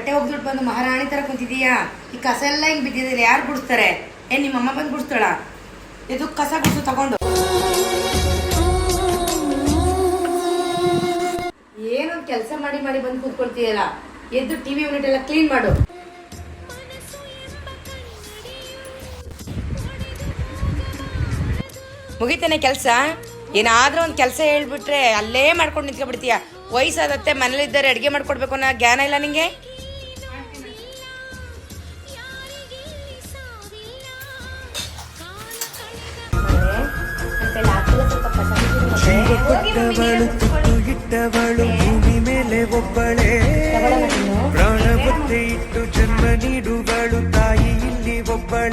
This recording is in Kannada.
ಬಟ್ಟೆ ಒಗ್ದುಟ್ಟು ಬಂದು ಮಹಾರಾಣಿ ತರ ಕುಂತಿದೀಯಾ. ಈ ಕಸ ಎಲ್ಲ ಹಿಂಗ್ ಬಿದ್ದಿದ್ರೆ ಯಾರು ಗುಡಿಸ್ತಾರೆ? ನಿಮ್ಮ ಅಮ್ಮ ಬಂದು ಗುಡಿಸ್ತಾಳ? ಇದು ಕಸ ಗುಡಿಸು ತಗೊಂಡು. ಏನೊಂದು ಕೆಲಸ ಮಾಡಿ ಮಾಡಿ ಬಂದು ಕೂತ್ಕೊಳ್ತೀಯಲ್ಲ, ಎದ್ದು ಟಿವಿ ಯೂನಿಟ್ ಎಲ್ಲ ಕ್ಲೀನ್ ಮಾಡು. ಮುಗಿತಾನೆ ಕೆಲಸ? ಏನಾದ್ರೂ ಒಂದು ಕೆಲಸ ಹೇಳ್ಬಿಟ್ರೆ ಅಲ್ಲೇ ಮಾಡ್ಕೊಂಡು ನಿಂತ್ಕೊಬಿಡ್ತೀಯ. ವಯಸ್ಸಾದತ್ತೆ, ಮನೇಲಿದ್ದಾರೆ, ಅಡುಗೆ ಮಾಡ್ಕೊಡ್ಬೇಕು ಅನ್ನೋ ಜ್ಞಾನ ಇಲ್ಲ ನಿಂಗೆ? ಭೂಮಿ ಮೇಲೆ ಒಬ್ಬಳೇ ಪ್ರಾಣ ಇಟ್ಟು ಜನ್ಮ ನೀಡುವಳು ತಾಯಿ ಇಲ್ಲಿ ಒಬ್ಬಳೇ.